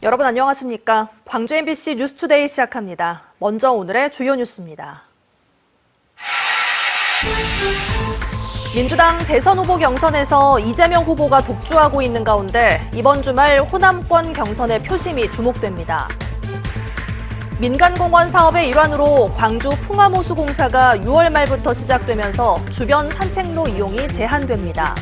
여러분 안녕하십니까? 광주 MBC 뉴스투데이 시작합니다. 먼저 오늘의 주요 뉴스입니다. 민주당 대선 후보 경선에서 이재명 후보가 독주하고 있는 가운데 이번 주말 호남권 경선의 표심이 주목됩니다. 민간공원 사업의 일환으로 광주 풍암호수공사가 6월 말부터 시작되면서 주변 산책로 이용이 제한됩니다.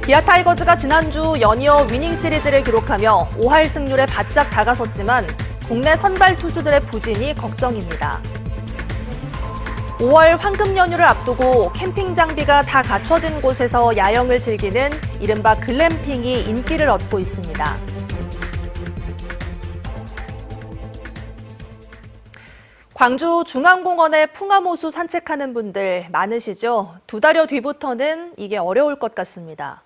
기아 타이거즈가 지난주 연이어 위닝 시리즈를 기록하며 5할 승률에 바짝 다가섰지만 국내 선발 투수들의 부진이 걱정입니다. 5월 황금 연휴를 앞두고 캠핑 장비가 다 갖춰진 곳에서 야영을 즐기는 이른바 글램핑이 인기를 얻고 있습니다. 광주 중앙공원에 풍암호수 산책하는 분들 많으시죠? 2달여 뒤부터는 이게 어려울 것 같습니다.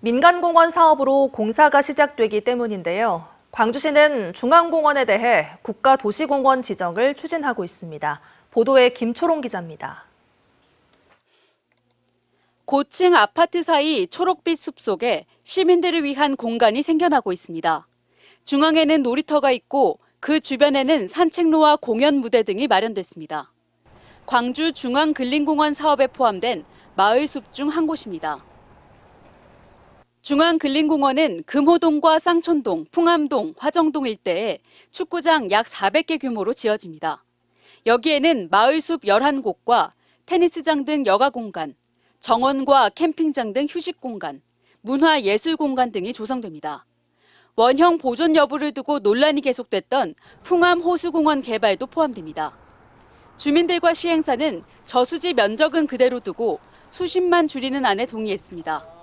민간공원 사업으로 공사가 시작되기 때문인데요. 광주시는 중앙공원에 대해 국가도시공원 지정을 추진하고 있습니다. 보도에 김초롱 기자입니다. 고층 아파트 사이 초록빛 숲 속에 시민들을 위한 공간이 생겨나고 있습니다. 중앙에는 놀이터가 있고 그 주변에는 산책로와 공연 무대 등이 마련됐습니다. 광주 중앙근린공원 사업에 포함된 마을 숲 중 한 곳입니다. 중앙근린공원은 금호동과 쌍촌동, 풍암동, 화정동 일대에 축구장 약 400개 규모로 지어집니다. 여기에는 마을숲 11곳과 테니스장 등 여가 공간, 정원과 캠핑장 등 휴식 공간, 문화예술 공간 등이 조성됩니다. 원형 보존 여부를 두고 논란이 계속됐던 풍암호수공원 개발도 포함됩니다. 주민들과 시행사는 저수지 면적은 그대로 두고 수십만 줄이는 안에 동의했습니다.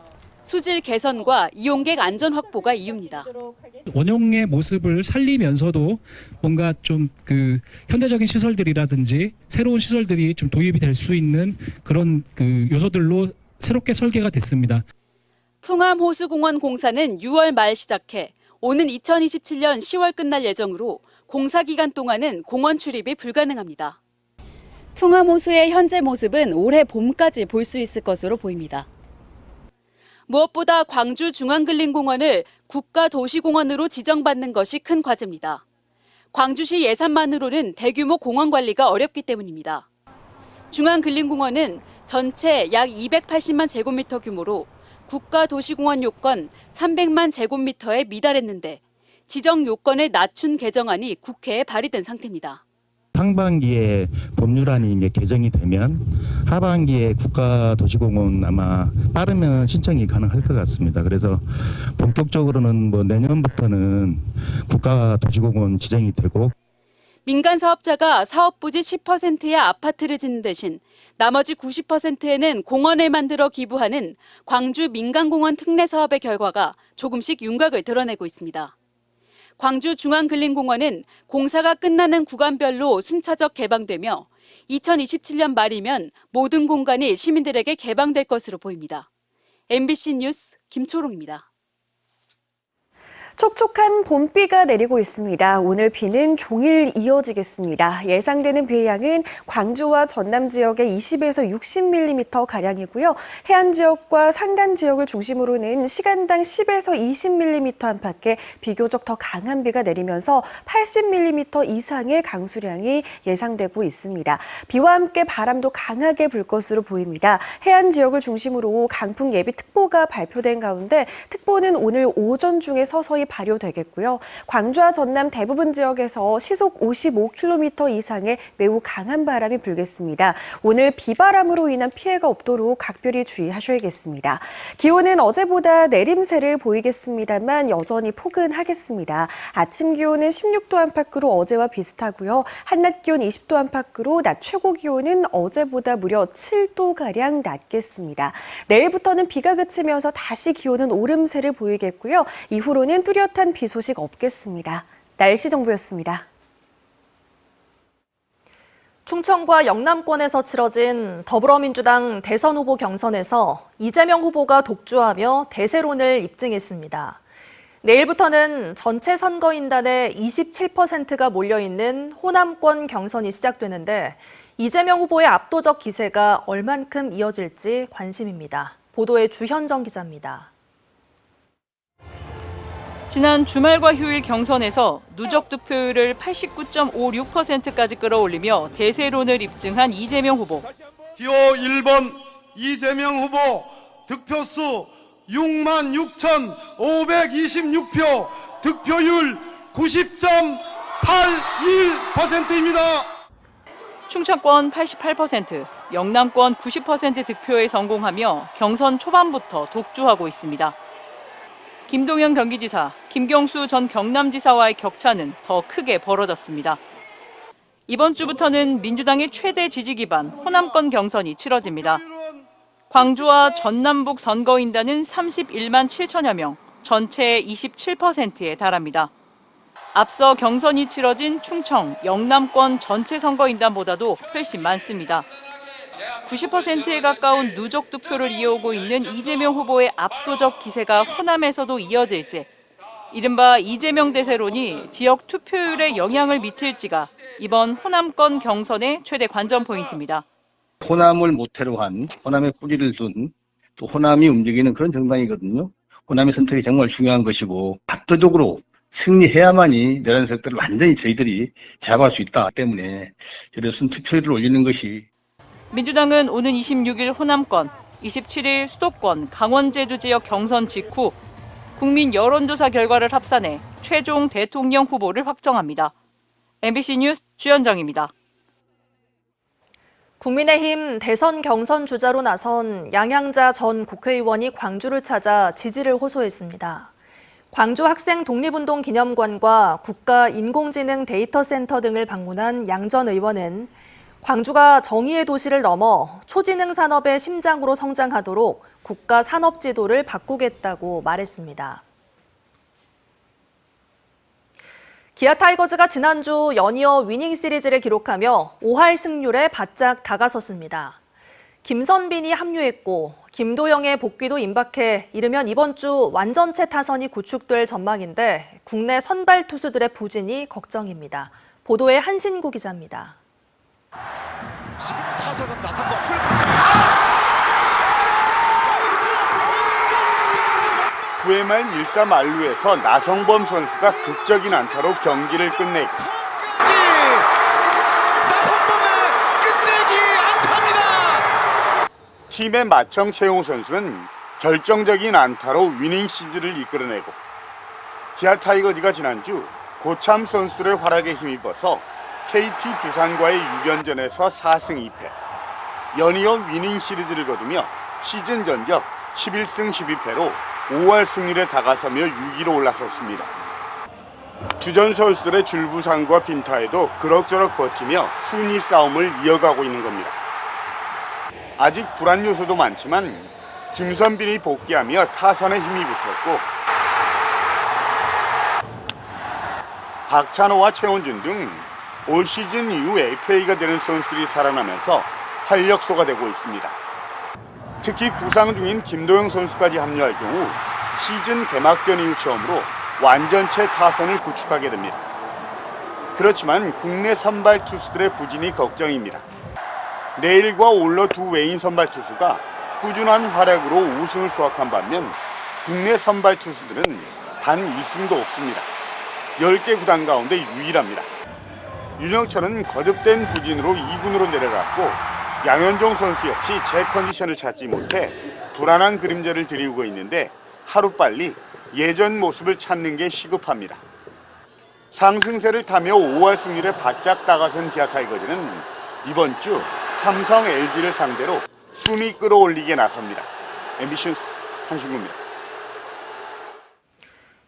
수질 개선과 이용객 안전 확보가 이유입니다. 원형의 모습을 살리면서도 뭔가 좀 현대적인 시설들이라든지 새로운 시설들이 좀 도입이 될 수 있는 그런 요소들로 새롭게 설계가 됐습니다. 풍암호수공원 공사는 6월 말 시작해 오는 2027년 10월 끝날 예정으로 공사 기간 동안은 공원 출입이 불가능합니다. 풍암호수의 현재 모습은 올해 봄까지 볼 수 있을 것으로 보입니다. 무엇보다 광주 중앙근린공원을 국가도시공원으로 지정받는 것이 큰 과제입니다. 광주시 예산만으로는 대규모 공원 관리가 어렵기 때문입니다. 중앙근린공원은 전체 약 280만 제곱미터 규모로 국가도시공원 요건 300만 제곱미터에 미달했는데 지정 요건을 낮춘 개정안이 국회에 발의된 상태입니다. 상반기에 법률안이 이제 개정이 되면 하반기에 국가도시공원 아마 빠르면 신청이 가능할 것 같습니다. 그래서 본격적으로는 내년부터는 국가도시공원 지정이 되고 민간 사업자가 사업 부지 10%의 아파트를 짓는 대신 나머지 90%에는 공원을 만들어 기부하는 광주 민간공원 특례 사업의 결과가 조금씩 윤곽을 드러내고 있습니다. 광주 중앙근린공원은 공사가 끝나는 구간별로 순차적 개방되며 2027년 말이면 모든 공간이 시민들에게 개방될 것으로 보입니다. MBC 뉴스 김초롱입니다. 촉촉한 봄비가 내리고 있습니다. 오늘 비는 종일 이어지겠습니다. 예상되는 비의 양은 광주와 전남 지역의 20에서 60mm가량이고요. 해안 지역과 산간 지역을 중심으로는 시간당 10에서 20mm 안팎의 비교적 더 강한 비가 내리면서 80mm 이상의 강수량이 예상되고 있습니다. 비와 함께 바람도 강하게 불 것으로 보입니다. 해안 지역을 중심으로 강풍 예비특보가 발표된 가운데 특보는 오늘 오전 중에 서서히 발효되겠고요. 광주와 전남 대부분 지역에서 시속 55km 이상의 매우 강한 바람이 불겠습니다. 오늘 비바람으로 인한 피해가 없도록 각별히 주의하셔야겠습니다. 기온은 어제보다 내림세를 보이겠습니다만 여전히 포근하겠습니다. 아침 기온은 16도 안팎으로 어제와 비슷하고요. 한낮 기온 20도 안팎으로 낮 최고 기온은 어제보다 무려 7도가량 낮겠습니다. 내일부터는 비가 그치면서 다시 기온은 오름세를 보이겠고요. 이후로는 뚜렷한 비 소식 없겠습니다. 날씨 정보였습니다. 충청과 영남권에서 치러진 더불어민주당 대선 후보 경선에서 이재명 후보가 독주하며 대세론을 입증했습니다. 내일부터는 전체 선거인단의 27%가 몰려있는 호남권 경선이 시작되는데 이재명 후보의 압도적 기세가 얼만큼 이어질지 관심입니다. 보도에 주현정 기자입니다. 지난 주말과 휴일 경선에서 누적 득표율을 89.56%까지 끌어올리며 대세론을 입증한 이재명 후보. 기호 1번 이재명 후보 득표수 66,526표, 득표율 90.81%입니다. 충청권 88%, 영남권 90% 득표에 성공하며 경선 초반부터 독주하고 있습니다. 김동연 경기지사, 김경수 전 경남지사와의 격차는 더 크게 벌어졌습니다. 이번 주부터는 민주당의 최대 지지 기반 호남권 경선이 치러집니다. 광주와 전남북 선거인단은 31만 7천여 명, 전체의 27%에 달합니다. 앞서 경선이 치러진 충청, 영남권 전체 선거인단보다도 훨씬 많습니다. 90%에 가까운 누적 득표를 이어오고 있는 이재명 후보의 압도적 기세가 호남에서도 이어질지, 이른바 이재명 대세론이 지역 투표율에 영향을 미칠지가 이번 호남권 경선의 최대 관전 포인트입니다. 호남을 모태로 한, 호남의 뿌리를 둔, 또 호남이 움직이는 그런 정당이거든요. 호남의 선택이 정말 중요한 것이고 압도적으로 승리해야만이 내란 세력들을 완전히 저희들이 제압할 수 있다 때문에 이런 투표율을 올리는 것이. 민주당은 오는 26일 호남권, 27일 수도권, 강원 제주 지역 경선 직후 국민 여론조사 결과를 합산해 최종 대통령 후보를 확정합니다. MBC 뉴스 주현정입니다. 국민의힘 대선 경선 주자로 나선 양양자 전 국회의원이 광주를 찾아 지지를 호소했습니다. 광주 학생 독립운동 기념관과 국가인공지능 데이터센터 등을 방문한 양 전 의원은 광주가 정의의 도시를 넘어 초지능 산업의 심장으로 성장하도록 국가 산업 지도를 바꾸겠다고 말했습니다. 기아 타이거즈가 지난주 연이어 위닝 시리즈를 기록하며 5할 승률에 바짝 다가섰습니다. 김선빈이 합류했고 김도영의 복귀도 임박해 이르면 이번 주 완전체 타선이 구축될 전망인데 국내 선발 투수들의 부진이 걱정입니다. 보도에 한신구 기자입니다. 지금 타선은 나성범 풀카. 9회 말 1사 만루에서 나성범 선수가 극적인 안타로 경기를 끝내고 나성범의 끝내기 안타입니다. 팀의 마청 최용우 선수는 결정적인 안타로 위닝 시즌을 이끌어내고 기아 타이거즈가 지난주 고참 선수들의 활약에 힘입어서 KT 두산과의 6연전에서 4승 2패, 연이어 위닝 시리즈를 거두며 시즌 전적 11승 12패로 5할 승률에 다가서며 6위로 올라섰습니다. 주전 선수들의 줄부상과 빈타에도 그럭저럭 버티며 순위 싸움을 이어가고 있는 겁니다. 아직 불안 요소도 많지만 김선빈이 복귀하며 타선에 힘이 붙었고 박찬호와 최원준 등 올 시즌 이후 FA가 되는 선수들이 살아나면서 활력소가 되고 있습니다. 특히 부상 중인 김도영 선수까지 합류할 경우 시즌 개막전 이후 처음으로 완전체 타선을 구축하게 됩니다. 그렇지만 국내 선발 투수들의 부진이 걱정입니다. 내일과 올러 두 외인 선발 투수가 꾸준한 활약으로 우승을 수확한 반면 국내 선발 투수들은 단 1승도 없습니다. 10개 구단 가운데 유일합니다. 윤영철은 거듭된 부진으로 2군으로 내려갔고 양현종 선수 역시 제 컨디션을 찾지 못해 불안한 그림자를 드리우고 있는데 하루빨리 예전 모습을 찾는 게 시급합니다. 상승세를 타며 5할 승률에 바짝 다가선 기아 타이거즈는 이번 주 삼성 LG를 상대로 순위 끌어올리기에 나섭니다. MBC 뉴스 한신구입니다.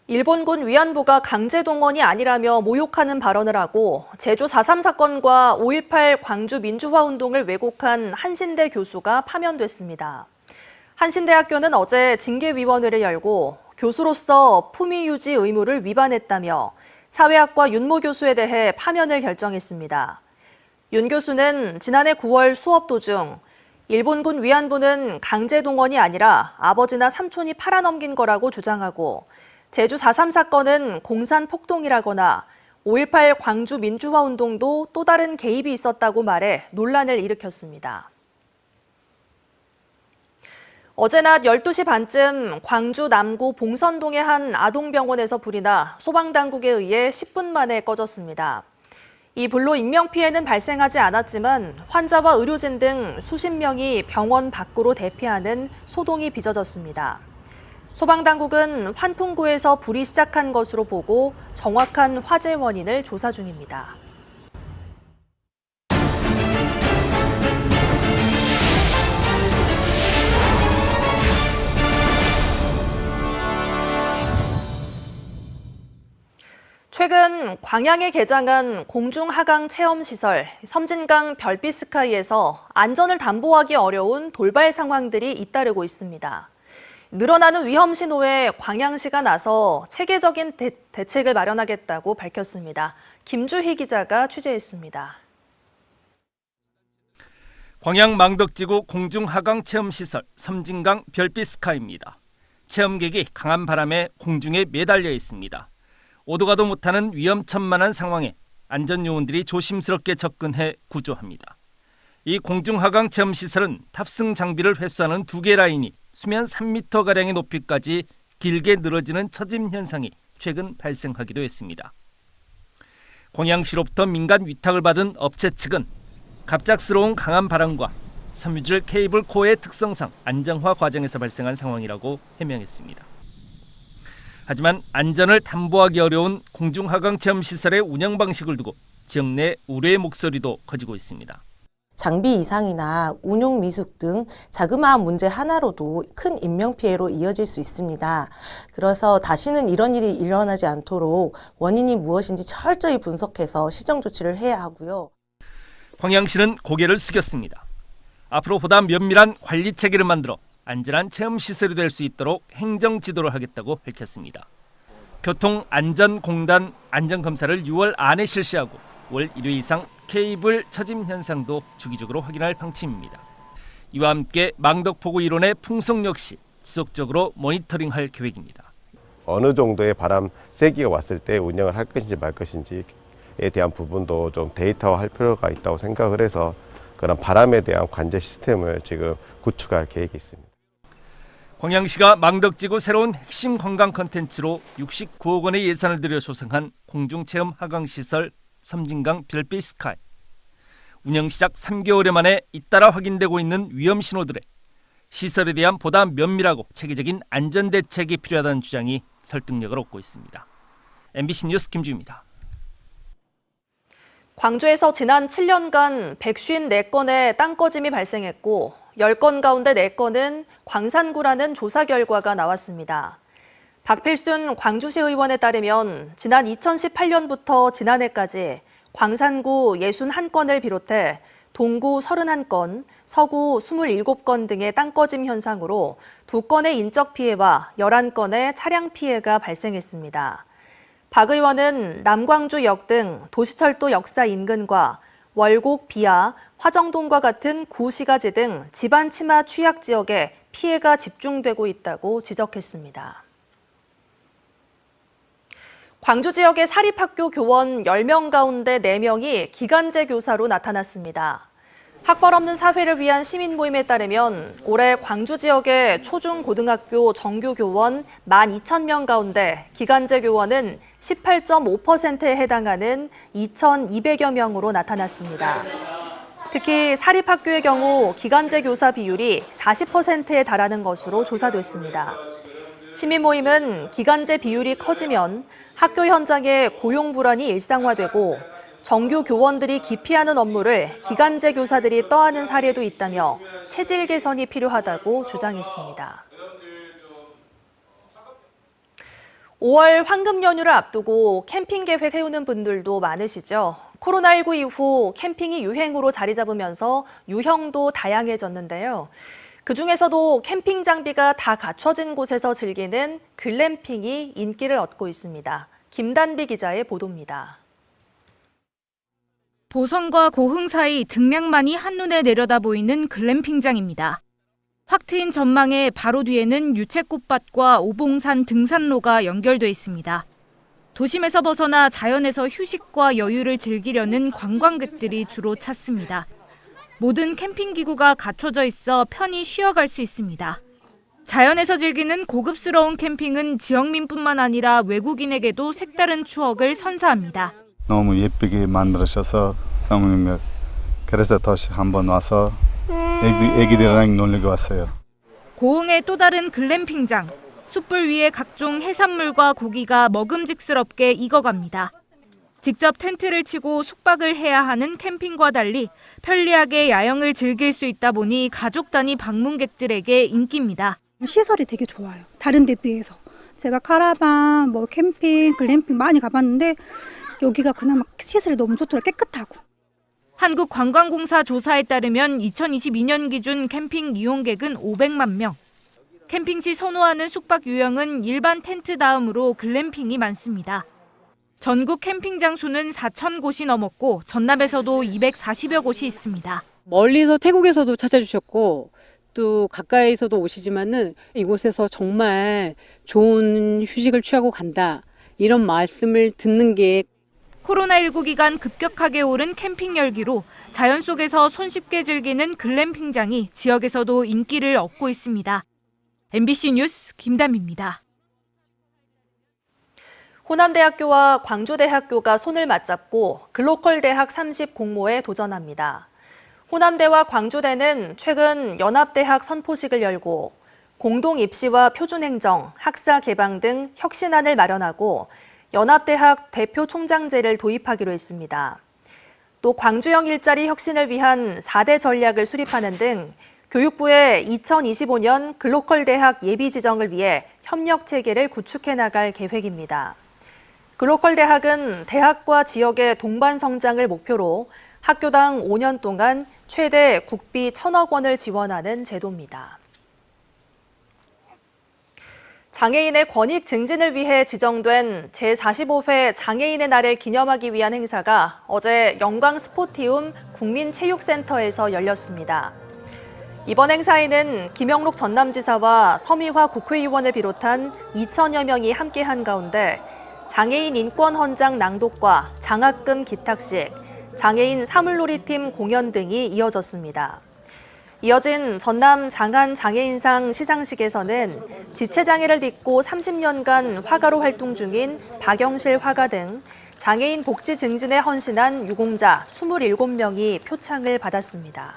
일본군 위안부가 강제동원이 아니라며 모욕하는 발언을 하고 제주 4.3 사건과 5.18 광주 민주화운동을 왜곡한 한신대 교수가 파면됐습니다. 한신대학교는 어제 징계위원회를 열고 교수로서 품위 유지 의무를 위반했다며 사회학과 윤모 교수에 대해 파면을 결정했습니다. 윤 교수는 지난해 9월 수업 도중 일본군 위안부는 강제동원이 아니라 아버지나 삼촌이 팔아넘긴 거라고 주장하고 제주 4.3 사건은 공산폭동이라거나 5.18 광주 민주화운동도 또 다른 개입이 있었다고 말해 논란을 일으켰습니다. 어제 낮 12시 반쯤 광주 남구 봉선동의 한 아동병원에서 불이 나 소방당국에 의해 10분 만에 꺼졌습니다. 이 불로 인명피해는 발생하지 않았지만 환자와 의료진 등 수십 명이 병원 밖으로 대피하는 소동이 빚어졌습니다. 소방당국은 환풍구에서 불이 시작한 것으로 보고 정확한 화재 원인을 조사 중입니다. 최근 광양에 개장한 공중하강 체험시설 섬진강 별빛스카이에서 안전을 담보하기 어려운 돌발 상황들이 잇따르고 있습니다. 늘어나는 위험 신호에 광양시가 나서 체계적인 대책을 마련하겠다고 밝혔습니다. 김주희 기자가 취재했습니다. 광양 망덕지구 공중하강 체험시설 섬진강 별빛스카이입니다. 체험객이 강한 바람에 공중에 매달려 있습니다. 오도 가도 못하는 위험천만한 상황에 안전요원들이 조심스럽게 접근해 구조합니다. 이 공중하강 체험시설은 탑승 장비를 회수하는 2개 라인이 수면 3m가량의 높이까지 길게 늘어지는 처짐 현상이 최근 발생하기도 했습니다. 광양시로부터 민간 위탁을 받은 업체 측은 갑작스러운 강한 바람과 섬유질 케이블 코어의 특성상 안정화 과정에서 발생한 상황이라고 해명했습니다. 하지만 안전을 담보하기 어려운 공중하강 체험시설의 운영 방식을 두고 지역 내 우려의 목소리도 커지고 있습니다. 장비 이상이나 운용 미숙 등 자그마한 문제 하나로도 큰 인명피해로 이어질 수 있습니다. 그래서 다시는 이런 일이 일어나지 않도록 원인이 무엇인지 철저히 분석해서 시정 조치를 해야 하고요. 광양시는 고개를 숙였습니다. 앞으로 보다 면밀한 관리 체계를 만들어 안전한 체험시설이 될 수 있도록 행정 지도를 하겠다고 밝혔습니다. 교통안전공단 안전검사를 6월 안에 실시하고 월 1회 이상 케이블 처짐 현상도 주기적으로 확인할 방침입니다. 이와 함께 망덕포구 일원의 풍속 역시 지속적으로 모니터링할 계획입니다. 어느 정도의 바람 세기가 왔을 때 운영을 할 것인지 말 것인지에 대한 부분도 좀 데이터화할 필요가 있다고 생각을 해서 그런 바람에 대한 관제 시스템을 지금 구축할 계획이 있습니다. 광양시가 망덕지구 새로운 핵심 관광 콘텐츠로 69억 원의 예산을 들여 조성한 공중체험 하강시설 섬진강 별빛스카이. 운영 시작 3개월 만에 잇따라 확인되고 있는 위험 신호들에 시설에 대한 보다 면밀하고 체계적인 안전 대책이 필요하다는 주장이 설득력을 얻고 있습니다. MBC 뉴스 김주희입니다. 광주에서 지난 7년간 154건의 땅꺼짐이 발생했고 10건 가운데 4건은 광산구라는 조사 결과가 나왔습니다. 박필순 광주시 의원에 따르면 지난 2018년부터 지난해까지 광산구 61건을 비롯해 동구 31건, 서구 27건 등의 땅꺼짐 현상으로 2건의 인적 피해와 11건의 차량 피해가 발생했습니다. 박 의원은 남광주역 등 도시철도 역사 인근과 월곡, 비아, 화정동과 같은 구시가지 등 지반 침하 취약 지역에 피해가 집중되고 있다고 지적했습니다. 광주 지역의 사립학교 교원 10명 가운데 4명이 기간제 교사로 나타났습니다. 학벌 없는 사회를 위한 시민 모임에 따르면 올해 광주 지역의 초중 고등학교 정규 교원 12,000명 가운데 기간제 교원은 18.5%에 해당하는 2,200여 명으로 나타났습니다. 특히 사립학교의 경우 기간제 교사 비율이 40%에 달하는 것으로 조사됐습니다. 시민 모임은 기간제 비율이 커지면 학교 현장에 고용 불안이 일상화되고 정규 교원들이 기피하는 업무를 기간제 교사들이 떠안은 사례도 있다며 체질 개선이 필요하다고 주장했습니다. 5월 황금 연휴를 앞두고 캠핑 계획 세우는 분들도 많으시죠. 코로나19 이후 캠핑이 유행으로 자리 잡으면서 유형도 다양해졌는데요. 그중에서도 캠핑 장비가 다 갖춰진 곳에서 즐기는 글램핑이 인기를 얻고 있습니다. 김단비 기자의 보도입니다. 보성과 고흥 사이 등량만이 한눈에 내려다 보이는 글램핑장입니다. 확 트인 전망에 바로 뒤에는 유채꽃밭과 오봉산 등산로가 연결돼 있습니다. 도심에서 벗어나 자연에서 휴식과 여유를 즐기려는 관광객들이 주로 찾습니다. 모든 캠핑 기구가 갖춰져 있어 편히 쉬어갈 수 있습니다. 자연에서 즐기는 고급스러운 캠핑은 지역민뿐만 아니라 외국인에게도 색다른 추억을 선사합니다. 너무 예쁘게 만들으셔서 사모님, 그래서 다시 한번 와서 애기들이랑 놀리고 왔어요. 고흥의 또 다른 글램핑장. 숯불 위에 각종 해산물과 고기가 먹음직스럽게 익어갑니다. 직접 텐트를 치고 숙박을 해야 하는 캠핑과 달리 편리하게 야영을 즐길 수 있다 보니 가족 단위 방문객들에게 인기입니다. 시설이 되게 좋아요. 다른 데 비해서. 제가 카라반, 캠핑, 글램핑 많이 가봤는데 여기가 그나마 시설이 너무 좋더라고요. 깨끗하고. 한국관광공사 조사에 따르면 2022년 기준 캠핑 이용객은 500만 명. 캠핑 시 선호하는 숙박 유형은 일반 텐트 다음으로 글램핑이 많습니다. 전국 캠핑장 수는 4,000곳이 넘었고 전남에서도 240여 곳이 있습니다. 멀리서 태국에서도 찾아주셨고 또 가까이서도 오시지만은 이곳에서 정말 좋은 휴식을 취하고 간다. 이런 말씀을 듣는 게 코로나19 기간 급격하게 오른 캠핑 열기로 자연 속에서 손쉽게 즐기는 글램핑장이 지역에서도 인기를 얻고 있습니다. MBC 뉴스 김담입니다. 호남대학교와 광주대학교가 손을 맞잡고 글로컬 대학 30 공모에 도전합니다. 호남대와 광주대는 최근 연합대학 선포식을 열고 공동 입시와 표준행정, 학사 개방 등 혁신안을 마련하고 연합대학 대표 총장제를 도입하기로 했습니다. 또 광주형 일자리 혁신을 위한 4대 전략을 수립하는 등 교육부의 2025년 글로컬 대학 예비 지정을 위해 협력 체계를 구축해 나갈 계획입니다. 글로컬 대학은 대학과 지역의 동반 성장을 목표로 학교당 5년 동안 최대 국비 1,000억 원을 지원하는 제도입니다. 장애인의 권익 증진을 위해 지정된 제45회 장애인의 날을 기념하기 위한 행사가 어제 영광 스포티움 국민체육센터에서 열렸습니다. 이번 행사에는 김영록 전남지사와 서미화 국회의원을 비롯한 2,000여 명이 함께한 가운데 장애인 인권 헌장 낭독과 장학금 기탁식, 장애인 사물놀이팀 공연 등이 이어졌습니다. 이어진 전남 장안 장애인상 시상식에서는 지체장애를 딛고 30년간 화가로 활동 중인 박영실 화가 등 장애인 복지 증진에 헌신한 유공자 27명이 표창을 받았습니다.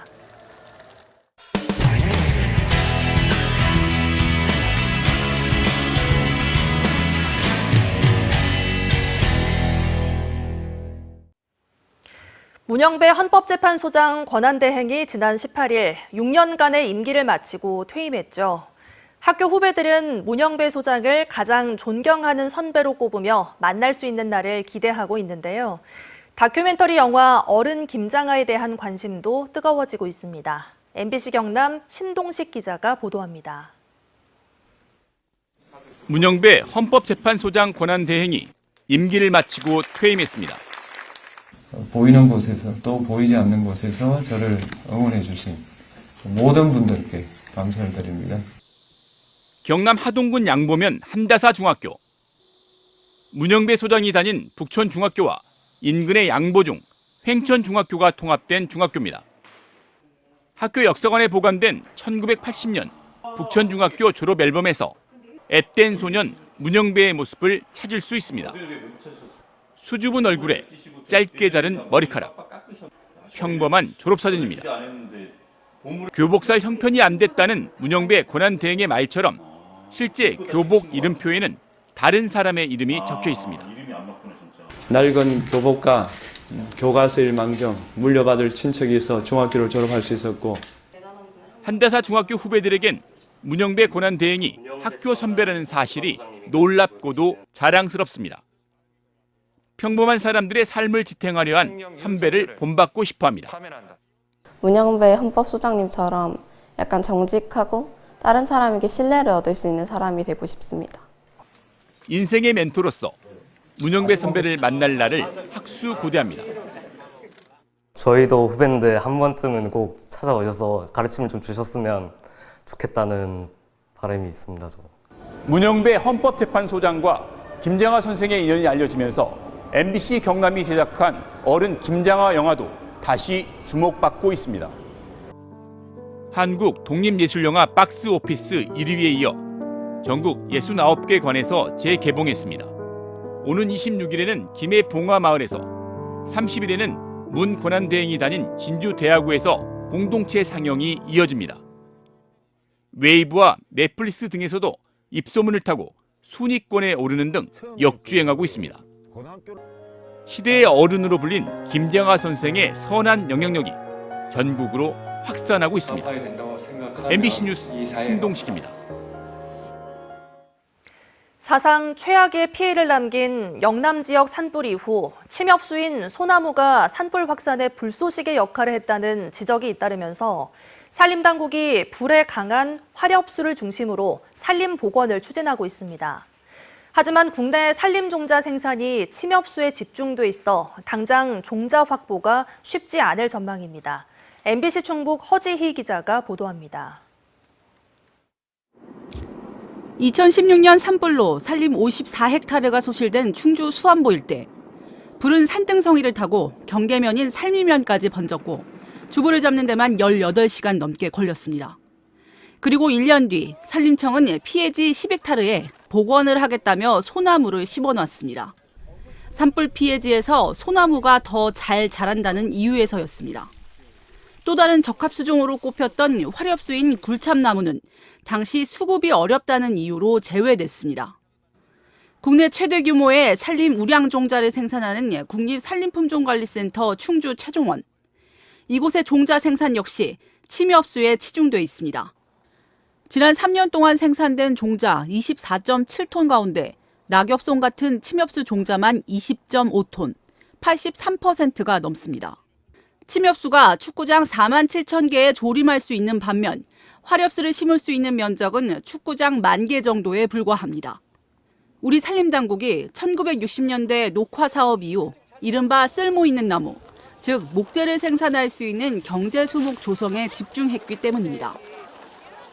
문영배 헌법재판소장 권한대행이 지난 18일 6년간의 임기를 마치고 퇴임했죠. 학교 후배들은 문영배 소장을 가장 존경하는 선배로 꼽으며 만날 수 있는 날을 기대하고 있는데요. 다큐멘터리 영화 어른 김장하에 대한 관심도 뜨거워지고 있습니다. MBC 경남 신동식 기자가 보도합니다. 문영배 헌법재판소장 권한대행이 임기를 마치고 퇴임했습니다. 보이는 곳에서 또 보이지 않는 곳에서 저를 응원해 주신 모든 분들께 감사를 드립니다. 경남 하동군 양보면 한다사 중학교. 문영배 소장이 다닌 북천 중학교와 인근의 양보중, 횡천 중학교가 통합된 중학교입니다. 학교 역사관에 보관된 1980년 북천 중학교 졸업 앨범에서 앳된 소년 문영배의 모습을 찾을 수 있습니다. 수줍은 얼굴에 짧게 자른 머리카락. 평범한 졸업사진입니다. 교복살 형편이 안 됐다는 문영배 권한대행의 말처럼 실제 교복 이름표에는 다른 사람의 이름이 적혀 있습니다. 낡은 교복과 교과서일 망정 물려받을 친척이 있어 중학교를 졸업할 수 있었고 한다사 중학교 후배들에겐 문영배 권한대행이 학교 선배라는 사실이 놀랍고도 자랑스럽습니다. 평범한 사람들의 삶을 지탱하려 한 선배를 본받고 싶어합니다. 문영배 헌법소장님처럼 약간 정직하고 다른 사람에게 신뢰를 얻을 수 있는 사람이 되고 싶습니다. 인생의 멘토로서 문영배 선배를 만날 날을 학수고대합니다. 저희도 후배인데 한 번쯤은 꼭 찾아오셔서 가르침을 좀 주셨으면 좋겠다는 바람이 있습니다. 문영배 헌법재판소장과 김장하 선생의 인연이 알려지면서 MBC 경남이 제작한 어른 김장하 영화도 다시 주목받고 있습니다. 한국 독립예술영화 박스오피스 1위에 이어 전국 69개 관에서 재개봉했습니다. 오는 26일에는 김해 봉화마을에서, 30일에는 문 권한대행이 다닌 진주대하구에서 공동체 상영이 이어집니다. 웨이브와 넷플릭스 등에서도 입소문을 타고 순위권에 오르는 등 역주행하고 있습니다. 시대의 어른으로 불린 김장하 선생의 선한 영향력이 전국으로 확산하고 있습니다. MBC 뉴스 신동식입니다. 사상 최악의 피해를 남긴 영남 지역 산불 이후 침엽수인 소나무가 산불 확산의 불쏘시개 역할을 했다는 지적이 잇따르면서 산림당국이 불에 강한 화렵수를 중심으로 산림 복원을 추진하고 있습니다. 하지만 국내 산림 종자 생산이 침엽수에 집중돼 있어 당장 종자 확보가 쉽지 않을 전망입니다. MBC 충북 허지희 기자가 보도합니다. 2016년 산불로 산림 54헥타르가 소실된 충주 수안보 일대. 불은 산등성이를 타고 경계면인 살미면까지 번졌고 주부를 잡는 데만 18시간 넘게 걸렸습니다. 그리고 1년 뒤 산림청은 피해지 10헥타르에 복원을 하겠다며 소나무를 심어놨습니다. 산불 피해지에서 소나무가 더 잘 자란다는 이유에서였습니다. 또 다른 적합수종으로 꼽혔던 화렵수인 굴참나무는 당시 수급이 어렵다는 이유로 제외됐습니다. 국내 최대 규모의 산림 우량종자를 생산하는 국립산림품종관리센터 충주 최종원. 이곳의 종자 생산 역시 침엽수에 치중돼 있습니다. 지난 3년 동안 생산된 종자 24.7톤 가운데 낙엽송 같은 침엽수 종자만 20.5톤, 83%가 넘습니다. 침엽수가 축구장 4만 7천 개에 조림할 수 있는 반면 화렵수를 심을 수 있는 면적은 축구장 10,000개 정도에 불과합니다. 우리 산림당국이 1960년대 녹화 사업 이후 이른바 쓸모 있는 나무, 즉 목재를 생산할 수 있는 경제수목 조성에 집중했기 때문입니다.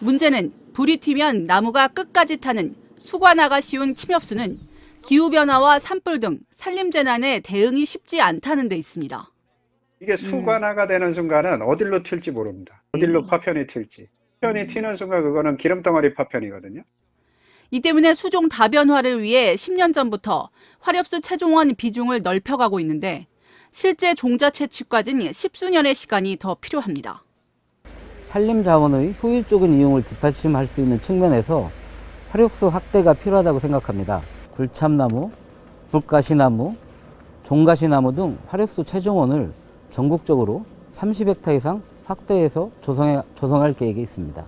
문제는 불이 튀면 나무가 끝까지 타는 수관화가 쉬운 침엽수는 기후변화와 산불 등 산림재난에 대응이 쉽지 않다는 데 있습니다. 이게 수관화가 되는 순간은 어디로 튈지 모릅니다. 어디로 파편이 튈지. 파편이 튀는 순간 그거는 기름덩어리 파편이거든요. 이 때문에 수종 다변화를 위해 10년 전부터 화렵수 채종원 비중을 넓혀가고 있는데 실제 종자 채취까지는 10수년의 시간이 더 필요합니다. 산림자원의 효율적인 이용을 뒷받침할 수 있는 측면에서 화렵수 확대가 필요하다고 생각합니다. 굴참나무, 불가시나무, 종가시나무 등 화렵수 채종원을 전국적으로 30헥타 이상 확대해서 조성할 계획이 있습니다.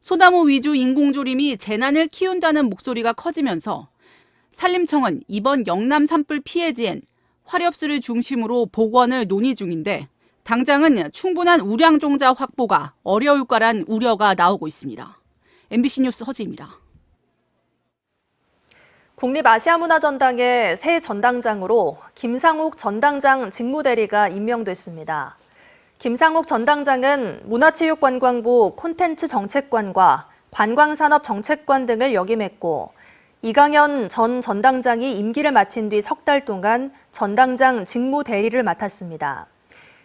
소나무 위주 인공조림이 재난을 키운다는 목소리가 커지면서 산림청은 이번 영남 산불 피해지엔 화렵수를 중심으로 복원을 논의 중인데 당장은 충분한 우량종자 확보가 어려울 거란 우려가 나오고 있습니다. MBC 뉴스 허지입니다. 국립아시아문화전당의 새 전당장으로 김상욱 전당장 직무대리가 임명됐습니다. 김상욱 전당장은 문화체육관광부 콘텐츠 정책관과 관광산업정책관 등을 역임했고 이강현 전 전당장이 임기를 마친 뒤 석 달 동안 전당장 직무대리를 맡았습니다.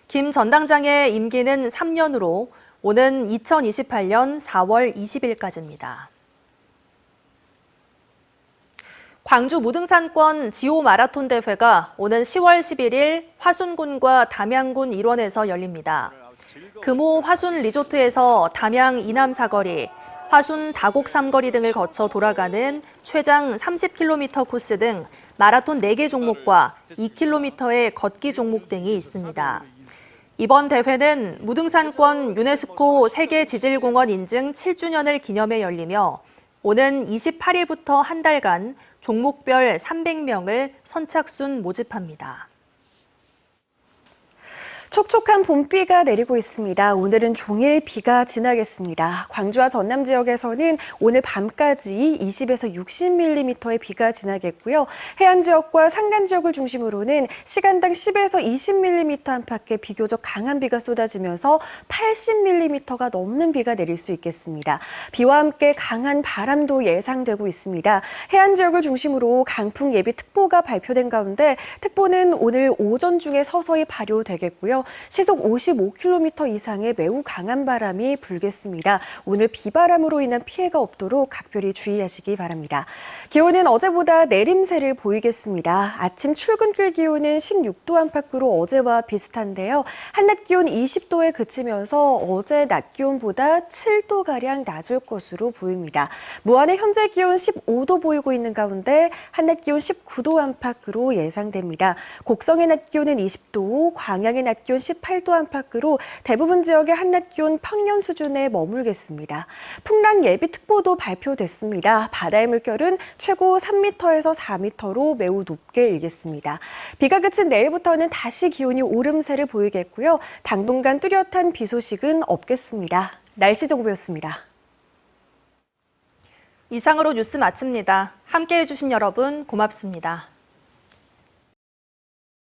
김 전당장의 임기는 3년으로 오는 2028년 4월 20일까지입니다. 광주 무등산권 지오 마라톤 대회가 오는 10월 11일 화순군과 담양군 일원에서 열립니다. 금호 화순 리조트에서 담양 이남 사거리, 화순 다곡 삼거리 등을 거쳐 돌아가는 최장 30km 코스 등 마라톤 4개 종목과 2km의 걷기 종목 등이 있습니다. 이번 대회는 무등산권 유네스코 세계지질공원 인증 7주년을 기념해 열리며 오는 28일부터 한 달간 종목별 300명을 선착순 모집합니다. 촉촉한 봄비가 내리고 있습니다. 오늘은 종일 비가 지나겠습니다. 광주와 전남 지역에서는 오늘 밤까지 20에서 60mm의 비가 지나겠고요. 해안 지역과 산간 지역을 중심으로는 시간당 10에서 20mm 안팎의 비교적 강한 비가 쏟아지면서 80mm가 넘는 비가 내릴 수 있겠습니다. 비와 함께 강한 바람도 예상되고 있습니다. 해안 지역을 중심으로 강풍 예비특보가 발표된 가운데 특보는 오늘 오전 중에 서서히 발효되겠고요. 있는데요. 시속 55km 이상의 매우 강한 바람이 불겠습니다. 오늘 비바람으로 인한 피해가 없도록 각별히 주의하시기 바랍니다. 기온은 어제보다 내림세를 보이겠습니다. 아침 출근길 기온은 16도 안팎으로 어제와 비슷한데요. 한낮 기온 20도에 그치면서 어제 낮 기온보다 7도가량 낮을 것으로 보입니다. 무안의 현재 기온 15도 보이고 있는 가운데 한낮 기온 19도 안팎으로 예상됩니다. 곡성의 낮 기온은 20도, 광양의 낮 기온 18도 안팎으로 대부분 지역의 한낮 기온 평년 수준에 머물겠습니다. 풍랑 예비특보도 발표됐습니다. 바다의 물결은 최고 3m에서 4m로 매우 높게 일겠습니다. 비가 그친 내일부터는 다시 기온이 오름세를 보이겠고요. 당분간 뚜렷한 비 소식은 없겠습니다. 날씨 정보였습니다. 이상으로 뉴스 마칩니다. 함께해 주신 여러분 고맙습니다.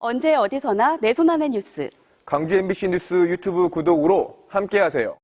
언제 어디서나 내 손 안의 뉴스. 광주 MBC 뉴스 유튜브 구독으로 함께하세요.